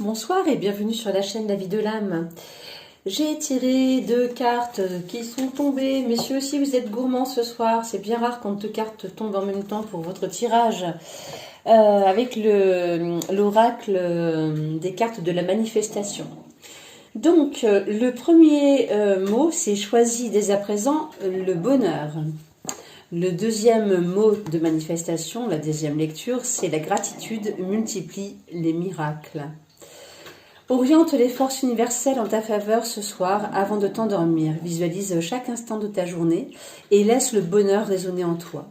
Bonsoir et bienvenue sur la chaîne La Vie de l'âme. J'ai tiré 2 cartes qui sont tombées. Messieurs, si vous êtes gourmands ce soir, c'est bien rare quand 2 cartes tombent en même temps pour votre tirage. Avec l'oracle des cartes de la manifestation. Donc, le premier mot, c'est choisi dès à présent le bonheur. Le deuxième mot de manifestation, la deuxième lecture, c'est la gratitude multiplie les miracles. Oriente les forces universelles en ta faveur ce soir avant de t'endormir. Visualise chaque instant de ta journée et laisse le bonheur résonner en toi.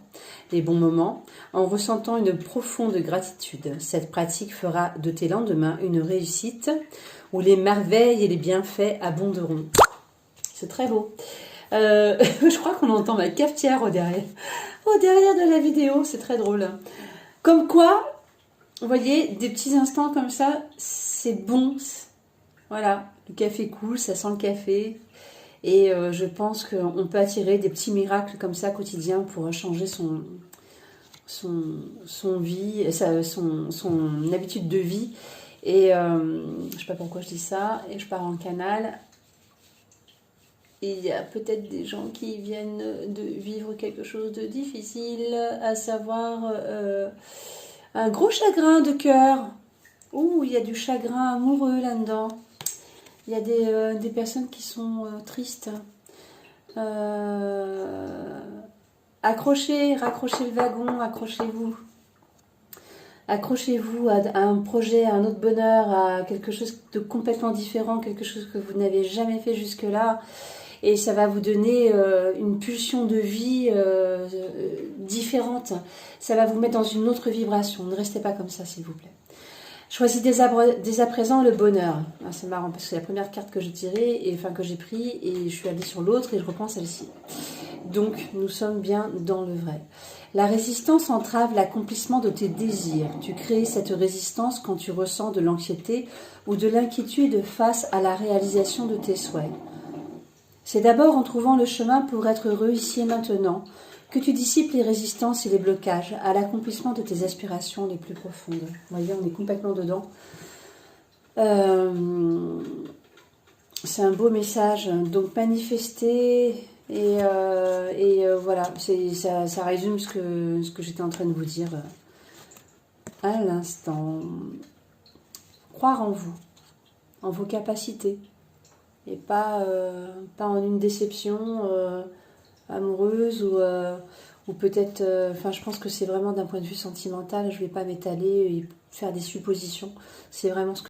Les bons moments en ressentant une profonde gratitude. Cette pratique fera de tes lendemains une réussite où les merveilles et les bienfaits abonderont. C'est très beau. Je crois qu'on entend ma cafetière au derrière de la vidéo. C'est très drôle. Comme quoi, vous voyez, des petits instants comme ça, c'est bon. Voilà, le café coule, ça sent le café. Et je pense qu'on peut attirer des petits miracles comme ça quotidiens pour changer son habitude de vie. Et je ne sais pas pourquoi je dis ça. Et je pars en canal. Et il y a peut-être des gens qui viennent de vivre quelque chose de difficile, à savoir un gros chagrin de cœur. Ouh, il y a du chagrin amoureux là-dedans. Il y a des personnes qui sont tristes. Raccrochez le wagon, accrochez-vous. Accrochez-vous à un projet, à un autre bonheur, à quelque chose de complètement différent, quelque chose que vous n'avez jamais fait jusque-là. Et ça va vous donner une pulsion de vie différente. Ça va vous mettre dans une autre vibration. Ne restez pas comme ça, s'il vous plaît. Choisis dès à présent le bonheur. Ah, c'est marrant parce que c'est la première carte que j'ai tirée, que j'ai pris, et je suis allée sur l'autre et je reprends celle-ci. Donc, nous sommes bien dans le vrai. La résistance entrave l'accomplissement de tes désirs. Tu crées cette résistance quand tu ressens de l'anxiété ou de l'inquiétude face à la réalisation de tes souhaits. C'est d'abord en trouvant le chemin pour être heureux ici et maintenant que tu dissipes les résistances et les blocages à l'accomplissement de tes aspirations les plus profondes. Vous voyez, on est complètement dedans. C'est un beau message. Donc manifester et voilà, ça résume ce que j'étais en train de vous dire à l'instant. Croire en vous, en vos capacités. Et pas en une déception amoureuse ou peut-être... je pense que c'est vraiment d'un point de vue sentimental, je ne vais pas m'étaler et faire des suppositions. C'est vraiment ce que